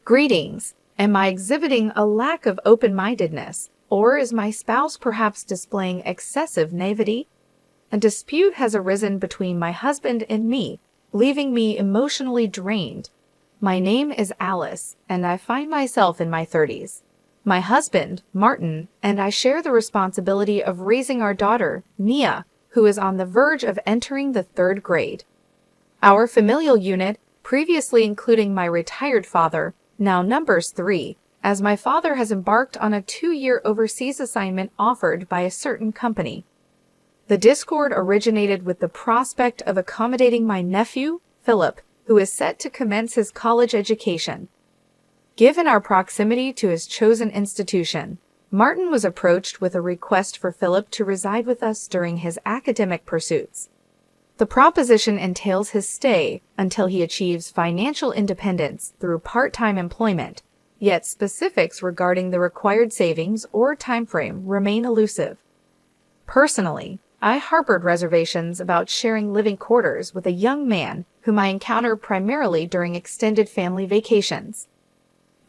Greetings. Am I exhibiting a lack of open-mindedness, or is my spouse perhaps displaying excessive naivety? A dispute has arisen between my husband and me, leaving me emotionally drained. My name is Alice, and I find myself in my 30s. My husband, Martin, and I share the responsibility of raising our daughter, Mia, who is on the verge of entering the 3rd grade. Our familial unit, previously including my retired father, now numbers 3, as my father has embarked on a 2-year overseas assignment offered by a certain company. The discord originated with the prospect of accommodating my nephew, Philip, who is set to commence his college education. Given our proximity to his chosen institution, Martin was approached with a request for Philip to reside with us during his academic pursuits. The proposition entails his stay until he achieves financial independence through part-time employment, yet specifics regarding the required savings or timeframe remain elusive. Personally, I harbored reservations about sharing living quarters with a young man whom I encounter primarily during extended family vacations.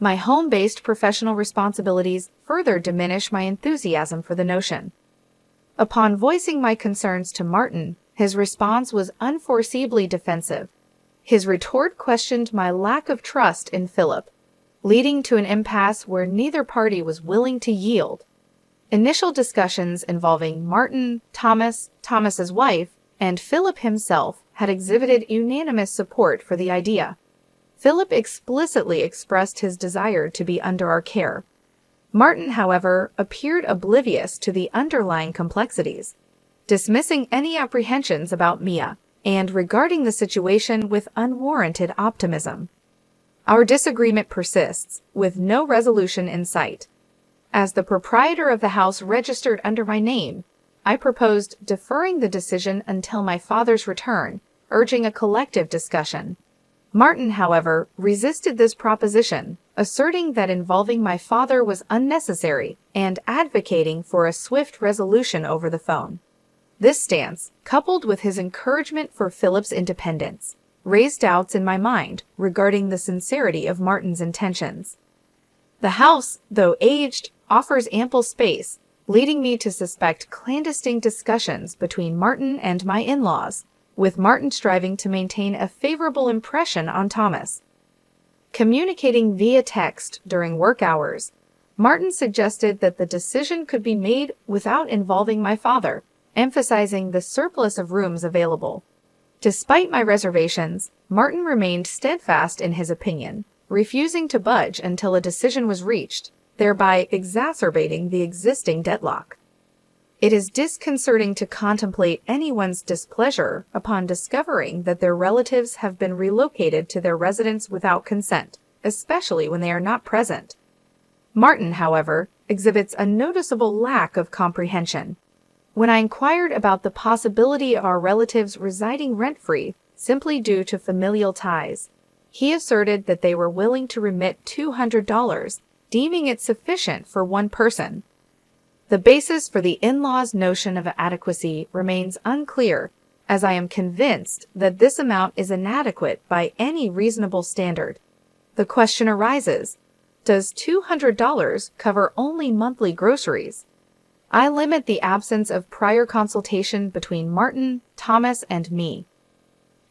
My home-based professional responsibilities further diminish my enthusiasm for the notion. Upon voicing my concerns to Martin, his response was unforeseeably defensive. His retort questioned my lack of trust in Philip, leading to an impasse where neither party was willing to yield. Initial discussions involving Martin, Thomas's wife, and Philip himself had exhibited unanimous support for the idea. Philip explicitly expressed his desire to be under our care. Martin, however, appeared oblivious to the underlying complexities, dismissing any apprehensions about Mia, and regarding the situation with unwarranted optimism. Our disagreement persists, with no resolution in sight. As the proprietor of the house registered under my name, I proposed deferring the decision until my father's return, urging a collective discussion. Martin, however, resisted this proposition, asserting that involving my father was unnecessary and advocating for a swift resolution over the phone. This stance, coupled with his encouragement for Philip's independence, raised doubts in my mind regarding the sincerity of Martin's intentions. The house, though aged, offers ample space, leading me to suspect clandestine discussions between Martin and my in-laws, with Martin striving to maintain a favorable impression on Thomas. Communicating via text during work hours, Martin suggested that the decision could be made without involving my father, emphasizing the surplus of rooms available. Despite my reservations, Martin remained steadfast in his opinion, refusing to budge until a decision was reached, thereby exacerbating the existing deadlock. It is disconcerting to contemplate anyone's displeasure upon discovering that their relatives have been relocated to their residence without consent, especially when they are not present. Martin, however, exhibits a noticeable lack of comprehension. When I inquired about the possibility of our relatives residing rent-free simply due to familial ties, he asserted that they were willing to remit $200, deeming it sufficient for one person. The basis for the in-laws' notion of adequacy remains unclear, as I am convinced that this amount is inadequate by any reasonable standard. The question arises, does $200 cover only monthly groceries? I limit the absence of prior consultation between Martin, Thomas, and me.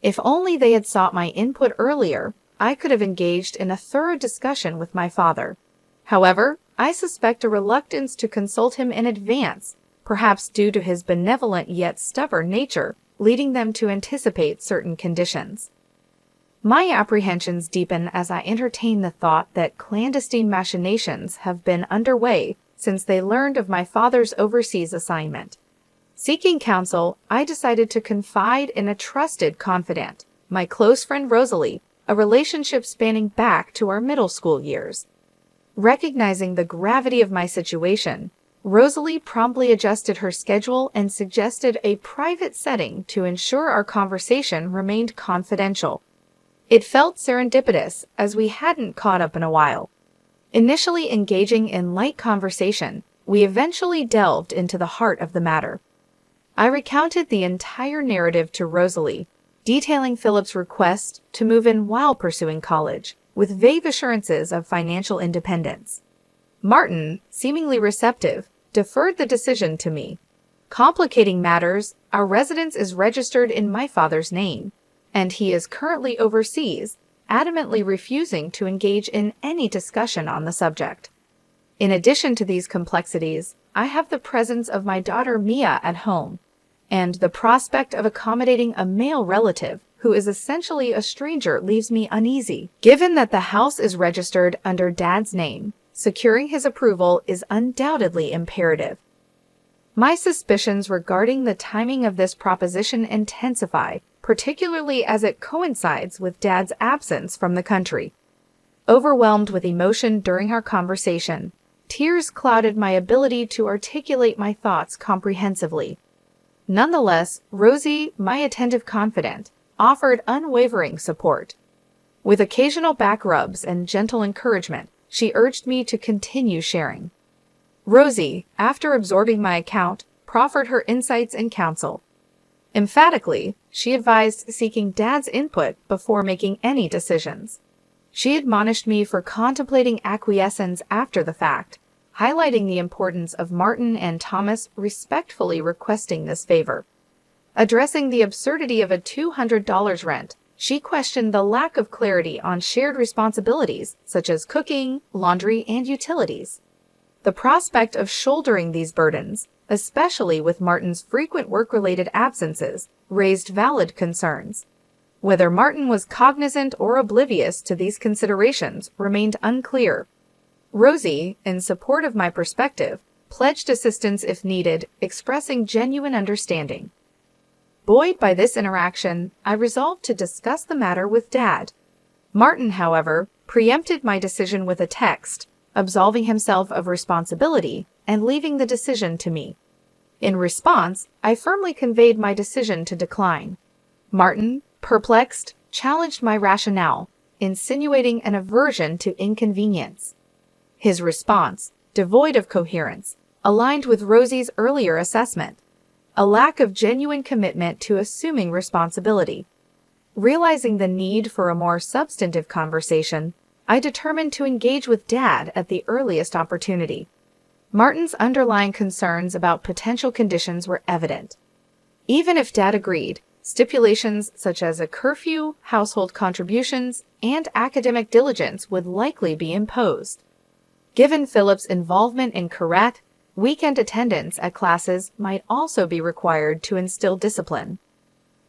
If only they had sought my input earlier, I could have engaged in a thorough discussion with my father. However, I suspect a reluctance to consult him in advance, perhaps due to his benevolent yet stubborn nature, leading them to anticipate certain conditions. My apprehensions deepen as I entertain the thought that clandestine machinations have been underway since they learned of my father's overseas assignment. Seeking counsel, I decided to confide in a trusted confidant, my close friend Rosalie, a relationship spanning back to our middle school years. Recognizing the gravity of my situation, Rosalie promptly adjusted her schedule and suggested a private setting to ensure our conversation remained confidential. It felt serendipitous, as we hadn't caught up in a while. Initially engaging in light conversation, we eventually delved into the heart of the matter. I recounted the entire narrative to Rosalie, detailing Philip's request to move in while pursuing college, with vague assurances of financial independence. Martin, seemingly receptive, deferred the decision to me. Complicating matters, our residence is registered in my father's name, and he is currently overseas, adamantly refusing to engage in any discussion on the subject. In addition to these complexities, I have the presence of my daughter Mia at home, and the prospect of accommodating a male relative who is essentially a stranger leaves me uneasy. Given that the house is registered under Dad's name, securing his approval is undoubtedly imperative. My suspicions regarding the timing of this proposition intensify, particularly as it coincides with Dad's absence from the country. Overwhelmed with emotion during our conversation, tears clouded my ability to articulate my thoughts comprehensively. Nonetheless, Rosie, my attentive confidant, offered unwavering support. With occasional back rubs and gentle encouragement, she urged me to continue sharing. Rosie, after absorbing my account, proffered her insights and counsel. Emphatically, she advised seeking Dad's input before making any decisions. She admonished me for contemplating acquiescence after the fact, highlighting the importance of Martin and Thomas respectfully requesting this favor. Addressing the absurdity of a $200 rent, she questioned the lack of clarity on shared responsibilities such as cooking, laundry, and utilities. The prospect of shouldering these burdens, especially with Martin's frequent work-related absences, raised valid concerns. Whether Martin was cognizant or oblivious to these considerations remained unclear. Rosie, in support of my perspective, pledged assistance if needed, expressing genuine understanding. Buoyed by this interaction, I resolved to discuss the matter with Dad. Martin, however, preempted my decision with a text, absolving himself of responsibility and leaving the decision to me. In response, I firmly conveyed my decision to decline. Martin, perplexed, challenged my rationale, insinuating an aversion to inconvenience. His response, devoid of coherence, aligned with Rosie's earlier assessment, a lack of genuine commitment to assuming responsibility. Realizing the need for a more substantive conversation, I determined to engage with Dad at the earliest opportunity. Martin's underlying concerns about potential conditions were evident. Even if Dad agreed, stipulations such as a curfew, household contributions, and academic diligence would likely be imposed. Given Philip's involvement in karate, weekend attendance at classes might also be required to instill discipline.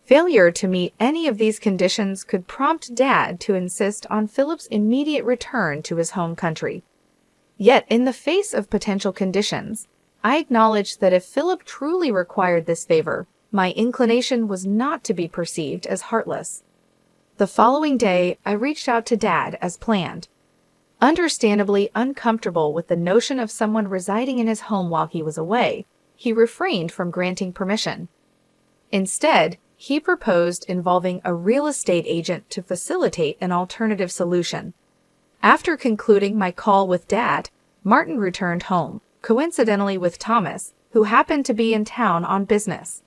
Failure to meet any of these conditions could prompt Dad to insist on Philip's immediate return to his home country. Yet, in the face of potential conditions, I acknowledged that if Philip truly required this favor, my inclination was not to be perceived as heartless. The following day, I reached out to Dad as planned. Understandably uncomfortable with the notion of someone residing in his home while he was away, he refrained from granting permission. Instead, he proposed involving a real estate agent to facilitate an alternative solution. After concluding my call with Dad, Martin returned home, coincidentally with Thomas, who happened to be in town on business.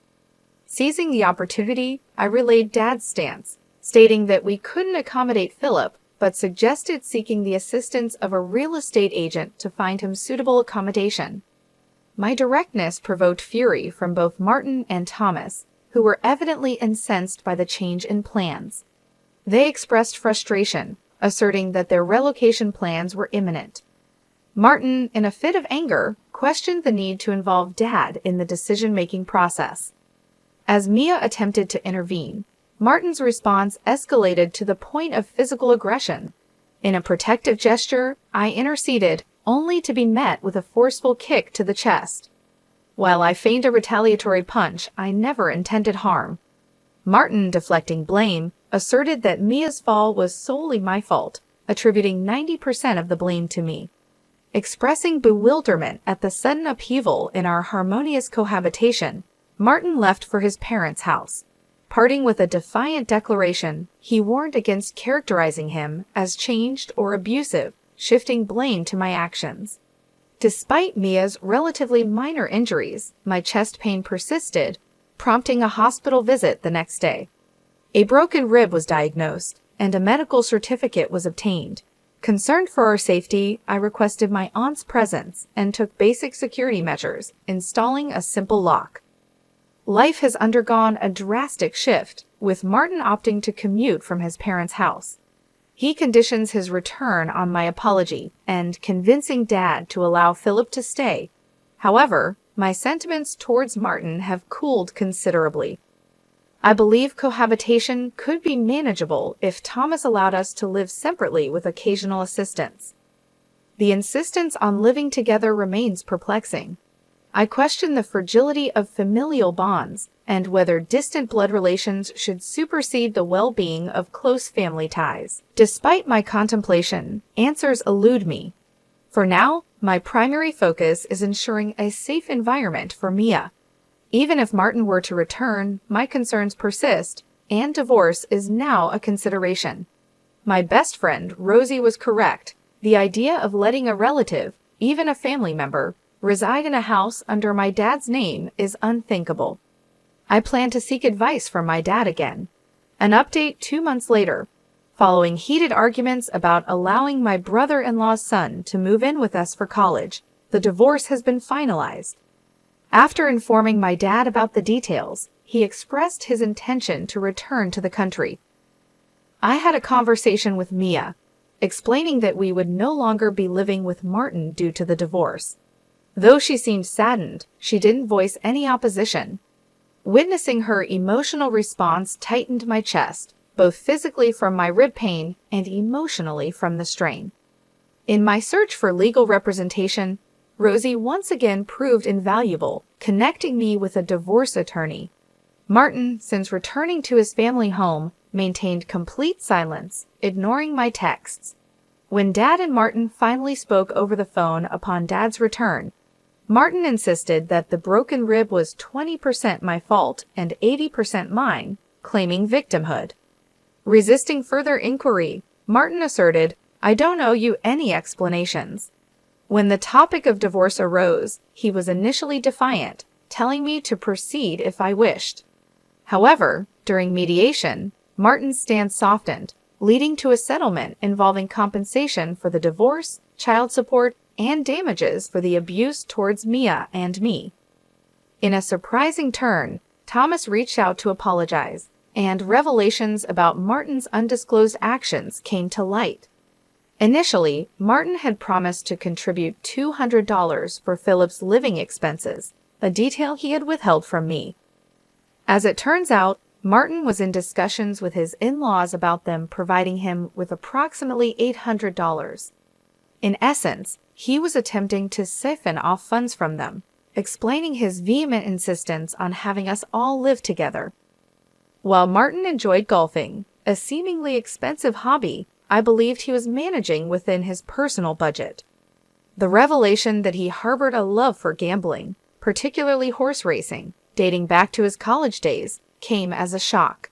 Seizing the opportunity, I relayed Dad's stance, stating that we couldn't accommodate Philip, but suggested seeking the assistance of a real estate agent to find him suitable accommodation. My directness provoked fury from both Martin and Thomas, who were evidently incensed by the change in plans. They expressed frustration, asserting that their relocation plans were imminent. Martin, in a fit of anger, questioned the need to involve Dad in the decision-making process. As Mia attempted to intervene, Martin's response escalated to the point of physical aggression. In a protective gesture, I interceded, only to be met with a forceful kick to the chest. While I feigned a retaliatory punch, I never intended harm. Martin, deflecting blame, asserted that Mia's fall was solely my fault, attributing 90% of the blame to me. Expressing bewilderment at the sudden upheaval in our harmonious cohabitation, Martin left for his parents' house. Parting with a defiant declaration, he warned against characterizing him as changed or abusive, shifting blame to my actions. Despite Mia's relatively minor injuries, my chest pain persisted, prompting a hospital visit the next day. A broken rib was diagnosed, and a medical certificate was obtained. Concerned for our safety, I requested my aunt's presence and took basic security measures, installing a simple lock. Life has undergone a drastic shift, with Martin opting to commute from his parents' house. He conditions his return on my apology and convincing Dad to allow Philip to stay. However, my sentiments towards Martin have cooled considerably. I believe cohabitation could be manageable if Thomas allowed us to live separately with occasional assistance. The insistence on living together remains perplexing. I question the fragility of familial bonds and whether distant blood relations should supersede the well-being of close family ties. Despite my contemplation, answers elude me. For now, my primary focus is ensuring a safe environment for Mia. Even if Martin were to return, my concerns persist, and divorce is now a consideration. My best friend, Rosie, was correct. The idea of letting a relative, even a family member, reside in a house under my dad's name is unthinkable. I plan to seek advice from my dad again. An update 2 months later. Following heated arguments about allowing my brother-in-law's son to move in with us for college, the divorce has been finalized. After informing my dad about the details, he expressed his intention to return to the country. I had a conversation with Mia, explaining that we would no longer be living with Martin due to the divorce. Though she seemed saddened, she didn't voice any opposition. Witnessing her emotional response tightened my chest, both physically from my rib pain and emotionally from the strain. In my search for legal representation, Rosie once again proved invaluable, connecting me with a divorce attorney. Martin, since returning to his family home, maintained complete silence, ignoring my texts. When Dad and Martin finally spoke over the phone upon Dad's return, Martin insisted that the broken rib was 20% my fault and 80% mine, claiming victimhood. Resisting further inquiry, Martin asserted, "I don't owe you any explanations." When the topic of divorce arose, he was initially defiant, telling me to proceed if I wished. However, during mediation, Martin's stance softened, leading to a settlement involving compensation for the divorce, child support, and damages for the abuse towards Mia and me. In a surprising turn, Thomas reached out to apologize, and revelations about Martin's undisclosed actions came to light. Initially, Martin had promised to contribute $200 for Philip's living expenses, a detail he had withheld from me. As it turns out, Martin was in discussions with his in-laws about them providing him with approximately $800. In essence, he was attempting to siphon off funds from them, explaining his vehement insistence on having us all live together. While Martin enjoyed golfing, a seemingly expensive hobby, I believed he was managing within his personal budget. The revelation that he harbored a love for gambling, particularly horse racing, dating back to his college days, came as a shock.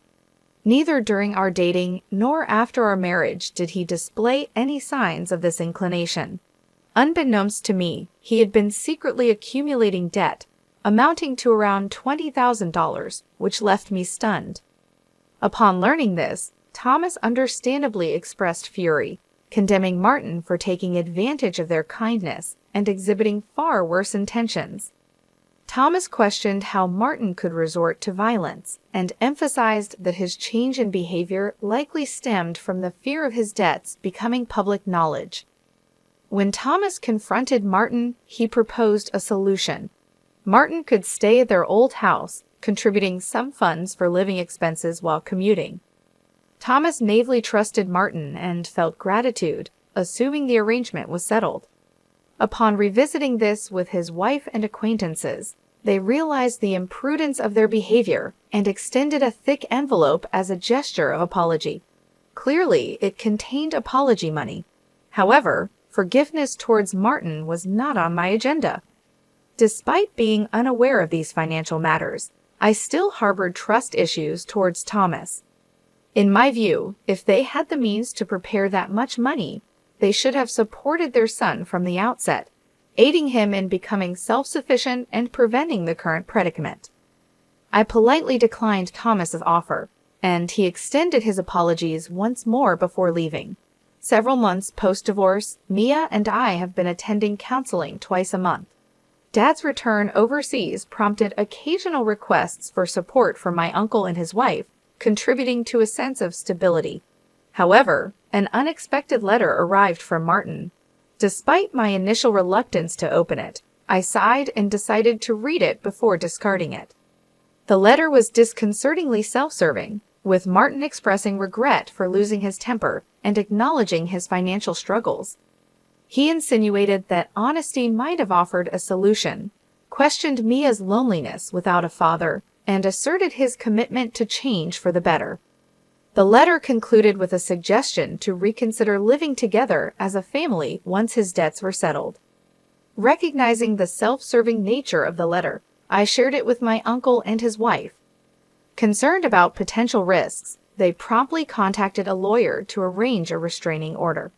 Neither during our dating nor after our marriage did he display any signs of this inclination. Unbeknownst to me, he had been secretly accumulating debt, amounting to around $20,000, which left me stunned. Upon learning this, Thomas understandably expressed fury, condemning Martin for taking advantage of their kindness and exhibiting far worse intentions. Thomas questioned how Martin could resort to violence and emphasized that his change in behavior likely stemmed from the fear of his debts becoming public knowledge. When Thomas confronted Martin, he proposed a solution. Martin could stay at their old house, contributing some funds for living expenses while commuting. Thomas naively trusted Martin and felt gratitude, assuming the arrangement was settled. Upon revisiting this with his wife and acquaintances, they realized the imprudence of their behavior and extended a thick envelope as a gesture of apology. Clearly, it contained apology money. However, forgiveness towards Martin was not on my agenda. Despite being unaware of these financial matters, I still harbored trust issues towards Thomas. In my view, if they had the means to prepare that much money, they should have supported their son from the outset, aiding him in becoming self-sufficient and preventing the current predicament. I politely declined Thomas's offer, and he extended his apologies once more before leaving. Several months post-divorce, Mia and I have been attending counseling twice a month. Dad's return overseas prompted occasional requests for support from my uncle and his wife, contributing to a sense of stability. However, an unexpected letter arrived from Martin. Despite my initial reluctance to open it, I sighed and decided to read it before discarding it. The letter was disconcertingly self-serving, with Martin expressing regret for losing his temper and acknowledging his financial struggles. He insinuated that honesty might have offered a solution, questioned Mia's loneliness without a father, and asserted his commitment to change for the better. The letter concluded with a suggestion to reconsider living together as a family once his debts were settled. Recognizing the self-serving nature of the letter, I shared it with my uncle and his wife. Concerned about potential risks, they promptly contacted a lawyer to arrange a restraining order.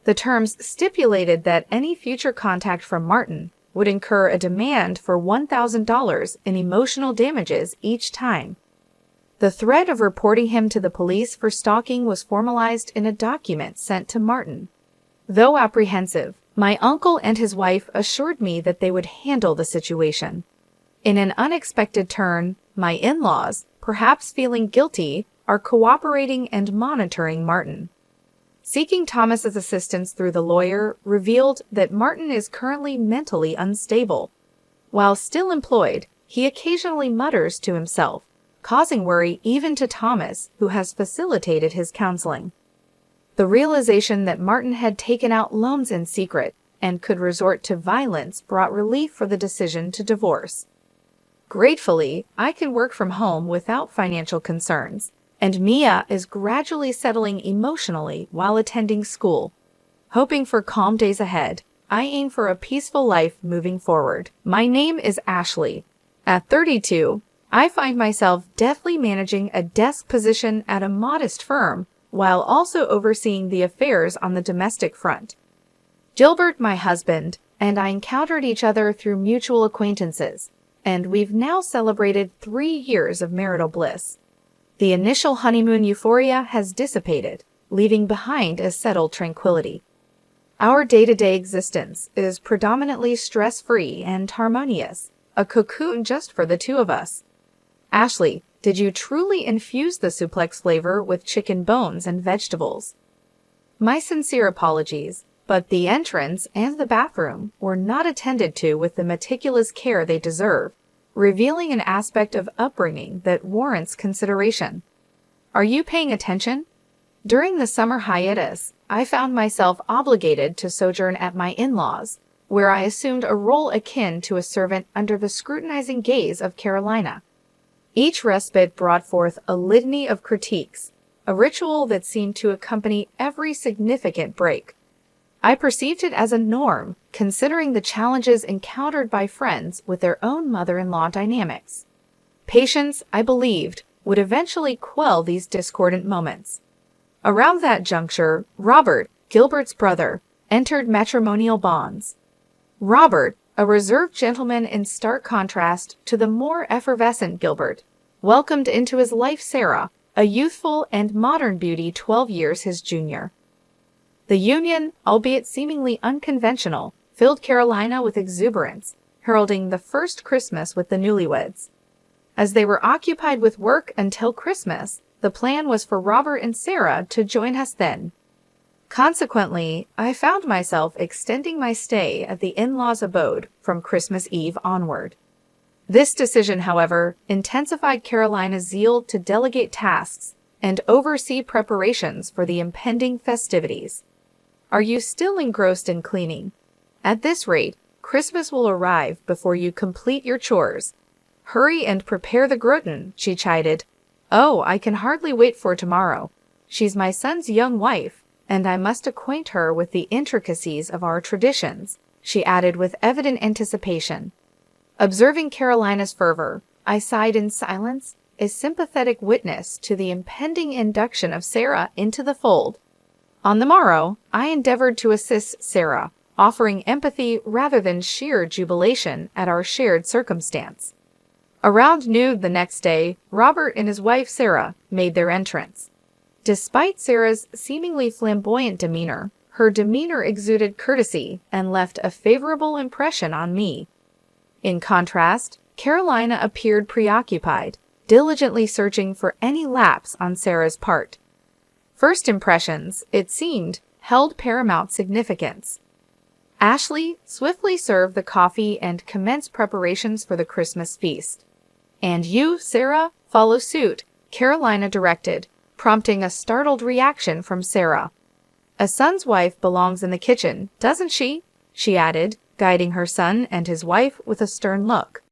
The terms stipulated that any future contact from Martin would incur a demand for $1,000 in emotional damages each time. The threat of reporting him to the police for stalking was formalized in a document sent to Martin. Though apprehensive, my uncle and his wife assured me that they would handle the situation. In an unexpected turn, my in-laws, perhaps feeling guilty, are cooperating and monitoring Martin. Seeking Thomas's assistance through the lawyer revealed that Martin is currently mentally unstable. While still employed, he occasionally mutters to himself, causing worry even to Thomas, who has facilitated his counseling. The realization that Martin had taken out loans in secret and could resort to violence brought relief for the decision to divorce. Gratefully, I can work from home without financial concerns, and Mia is gradually settling emotionally while attending school. Hoping for calm days ahead, I aim for a peaceful life moving forward. My name is Ashley. At 32, I find myself deftly managing a desk position at a modest firm while also overseeing the affairs on the domestic front. Gilbert, my husband, and I encountered each other through mutual acquaintances, and we've now celebrated 3 years of marital bliss. The initial honeymoon euphoria has dissipated, leaving behind a settled tranquility. Our day-to-day existence is predominantly stress-free and harmonious, a cocoon just for the two of us. Ashley, did you truly infuse the suplex flavor with chicken bones and vegetables? My sincere apologies, but the entrance and the bathroom were not attended to with the meticulous care they deserve, revealing an aspect of upbringing that warrants consideration. Are you paying attention? During the summer hiatus, I found myself obligated to sojourn at my in-laws, where I assumed a role akin to a servant under the scrutinizing gaze of Carolina. Each respite brought forth a litany of critiques, a ritual that seemed to accompany every significant break. I perceived it as a norm, considering the challenges encountered by friends with their own mother-in-law dynamics. Patience, I believed, would eventually quell these discordant moments. Around that juncture, Robert, Gilbert's brother, entered matrimonial bonds. Robert, a reserved gentleman in stark contrast to the more effervescent Gilbert, welcomed into his life Sarah, a youthful and modern beauty 12 years his junior. The union, albeit seemingly unconventional, filled Carolina with exuberance, heralding the first Christmas with the newlyweds. As they were occupied with work until Christmas, the plan was for Robert and Sarah to join us then. Consequently, I found myself extending my stay at the in-laws' abode from Christmas Eve onward. This decision, however, intensified Carolina's zeal to delegate tasks and oversee preparations for the impending festivities. Are you still engrossed in cleaning? At this rate, Christmas will arrive before you complete your chores. Hurry and prepare the gratin, she chided. Oh, I can hardly wait for tomorrow. She's my son's young wife, and I must acquaint her with the intricacies of our traditions, she added with evident anticipation. Observing Carolina's fervor, I sighed in silence, a sympathetic witness to the impending induction of Sarah into the fold. On the morrow, I endeavored to assist Sarah, offering empathy rather than sheer jubilation at our shared circumstance. Around noon the next day, Robert and his wife Sarah made their entrance. Despite Sarah's seemingly flamboyant demeanor, her demeanor exuded courtesy and left a favorable impression on me. In contrast, Carolina appeared preoccupied, diligently searching for any lapse on Sarah's part. First impressions, it seemed, held paramount significance. Ashley swiftly served the coffee and commenced preparations for the Christmas feast. "And you, Sarah, follow suit," Carolina directed, prompting a startled reaction from Sarah. "A son's wife belongs in the kitchen, doesn't she?" she added, guiding her son and his wife with a stern look.